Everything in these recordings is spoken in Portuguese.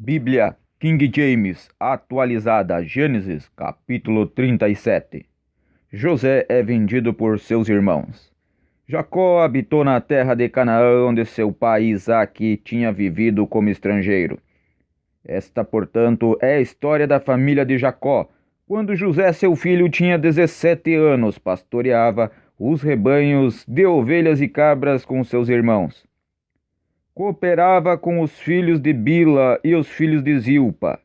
Bíblia King James, atualizada, Gênesis, capítulo 37. José é vendido por seus irmãos. Jacó habitou na terra de Canaã, onde seu pai Isaque tinha vivido como estrangeiro. Esta, portanto, é a história da família de Jacó. Quando José, seu filho, tinha 17 anos, pastoreava os rebanhos de ovelhas e cabras com seus irmãos. Cooperava com os filhos de Bila e os filhos de Zilpa,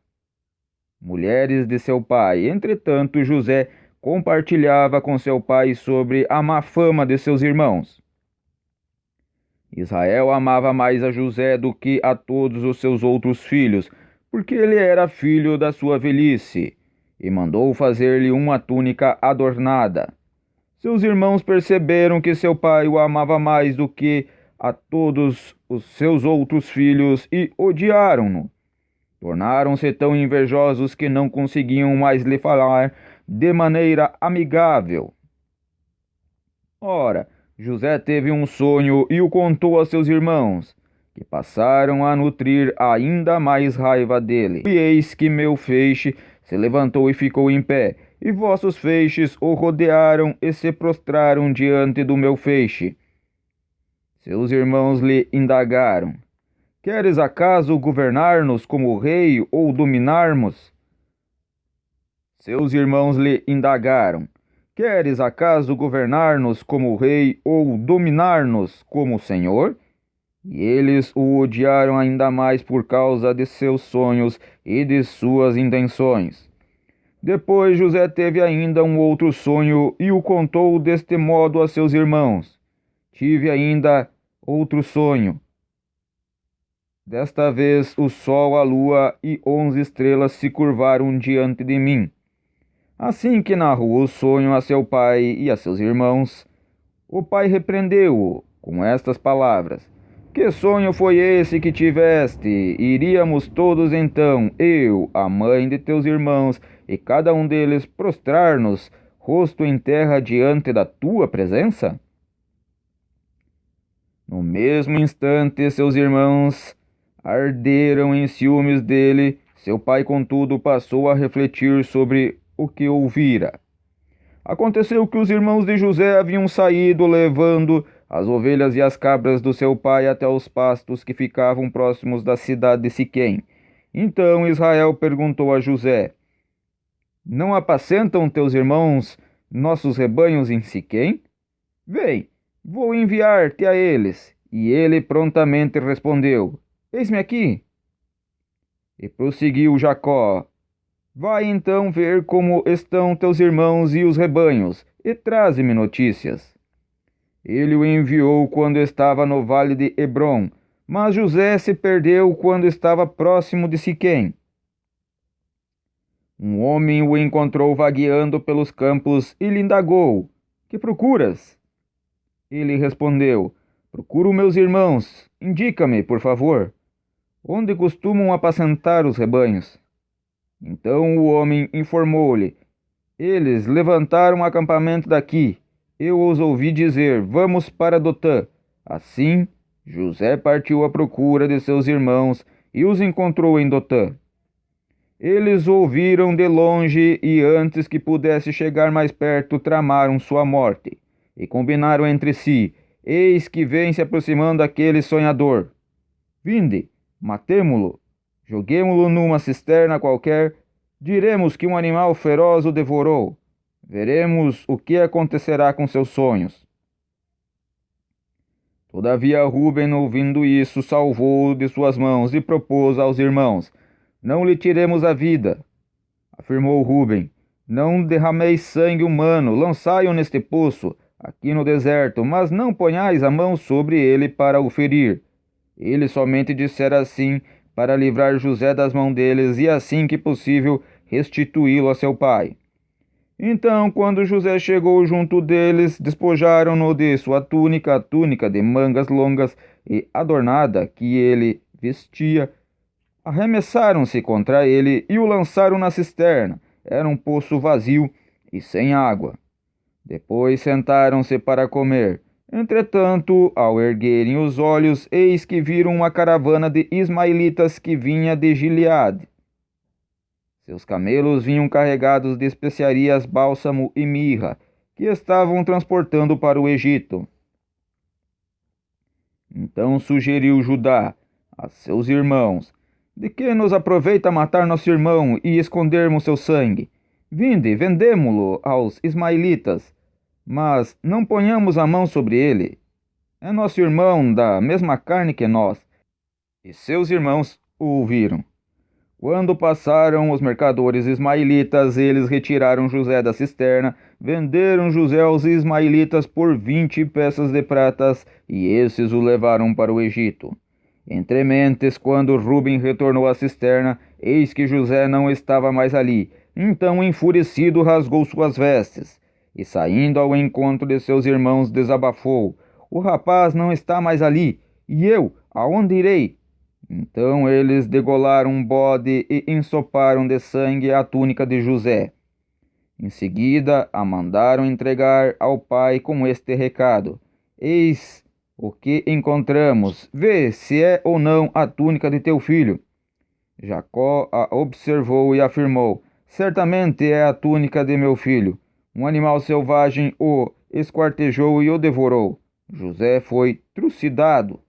mulheres de seu pai. Entretanto, José compartilhava com seu pai sobre a má fama de seus irmãos. Israel amava mais a José do que a todos os seus outros filhos, porque ele era filho da sua velhice, e mandou fazer-lhe uma túnica adornada. Seus irmãos perceberam que seu pai o amava mais do que a todos os seus outros filhos e odiaram-no. Tornaram-se tão invejosos que não conseguiam mais lhe falar de maneira amigável. Ora, José teve um sonho e o contou a seus irmãos, que passaram a nutrir ainda mais raiva dele. E eis que meu feixe se levantou e ficou em pé, e vossos feixes o rodearam e se prostraram diante do meu feixe. Seus irmãos lhe indagaram: Queres acaso governar-nos como rei ou dominar-nos? Seus irmãos lhe indagaram: Queres acaso governar-nos como rei ou dominar-nos como senhor? E eles o odiaram ainda mais por causa de seus sonhos e de suas intenções. Depois José teve ainda um outro sonho e o contou deste modo a seus irmãos: Tive ainda outro sonho. Desta vez o sol, a lua e 11 estrelas se curvaram diante de mim. Assim que narrou o sonho a seu pai e a seus irmãos, o pai repreendeu-o com estas palavras: Que sonho foi esse que tiveste? Iríamos todos então, eu, a mãe de teus irmãos, e cada um deles prostrar-nos, rosto em terra diante da tua presença? No mesmo instante, seus irmãos arderam em ciúmes dele. Seu pai, contudo, passou a refletir sobre o que ouvira. Aconteceu que os irmãos de José haviam saído, levando as ovelhas e as cabras do seu pai até os pastos que ficavam próximos da cidade de Siquém. Então Israel perguntou a José: Não apacentam teus irmãos nossos rebanhos em Siquém? Vem, vou enviar-te a eles. E ele prontamente respondeu: Eis-me aqui. E prosseguiu Jacó: Vai então ver como estão teus irmãos e os rebanhos, e traze-me notícias. Ele o enviou quando estava no vale de Hebrom, mas José se perdeu quando estava próximo de Siquém. Um homem o encontrou vagueando pelos campos e lhe indagou: Que procuras? Ele respondeu: Procuro meus irmãos. Indica-me, por favor, onde costumam apacentar os rebanhos. Então o homem informou-lhe: Eles levantaram acampamento daqui. Eu os ouvi dizer: Vamos para Dotã. Assim, José partiu à procura de seus irmãos e os encontrou em Dotã. Eles o ouviram de longe e, antes que pudesse chegar mais perto, tramaram sua morte. E combinaram entre si: Eis que vem se aproximando aquele sonhador. Vinde, matemo-lo, joguemo-lo numa cisterna qualquer, diremos que um animal feroz o devorou. Veremos o que acontecerá com seus sonhos. Todavia Ruben, ouvindo isso, salvou-o de suas mãos e propôs aos irmãos: Não lhe tiremos a vida. Afirmou Ruben: Não derrameis sangue humano, lançai-o neste poço, aqui no deserto, mas não ponhais a mão sobre ele para o ferir. Ele somente dissera assim para livrar José das mãos deles e, assim que possível, restituí-lo a seu pai. Então, quando José chegou junto deles, despojaram-no de sua túnica, a túnica de mangas longas e adornada que ele vestia. Arremessaram-se contra ele e o lançaram na cisterna. Era um poço vazio e sem água. Depois sentaram-se para comer. Entretanto, ao erguerem os olhos, eis que viram uma caravana de ismaelitas que vinha de Gileade. Seus camelos vinham carregados de especiarias, bálsamo e mirra, que estavam transportando para o Egito. Então sugeriu Judá a seus irmãos: de que nos aproveita matar nosso irmão e escondermos seu sangue? Vinde, vendemo-lo aos ismaelitas, mas não ponhamos a mão sobre ele. É nosso irmão da mesma carne que nós. E seus irmãos o ouviram. Quando passaram os mercadores ismaelitas, eles retiraram José da cisterna, venderam José aos ismaelitas por 20 peças de pratas, e esses o levaram para o Egito. Entrementes, quando Ruben retornou à cisterna, eis que José não estava mais ali. Então, enfurecido, rasgou suas vestes, e saindo ao encontro de seus irmãos, desabafou: o rapaz não está mais ali, e eu, aonde irei? Então eles degolaram um bode e ensoparam de sangue a túnica de José. Em seguida, a mandaram entregar ao pai com este recado: eis o que encontramos, vê se é ou não a túnica de teu filho. Jacó a observou e afirmou: certamente é a túnica de meu filho. Um animal selvagem o esquartejou e o devorou. José foi trucidado.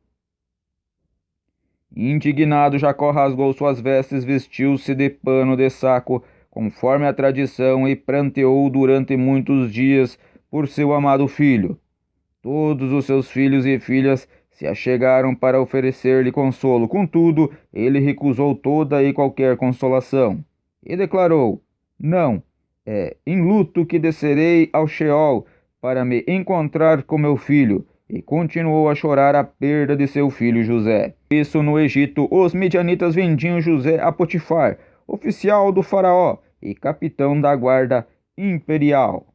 Indignado, Jacó rasgou suas vestes, vestiu-se de pano de saco, conforme a tradição, e pranteou durante muitos dias por seu amado filho. Todos os seus filhos e filhas se achegaram para oferecer-lhe consolo, contudo, ele recusou toda e qualquer consolação, e declarou: não, é em luto que descerei ao Sheol para me encontrar com meu filho. E continuou a chorar a perda de seu filho José. Isso no Egito, os midianitas vendiam José a Potifar, oficial do faraó e capitão da guarda imperial.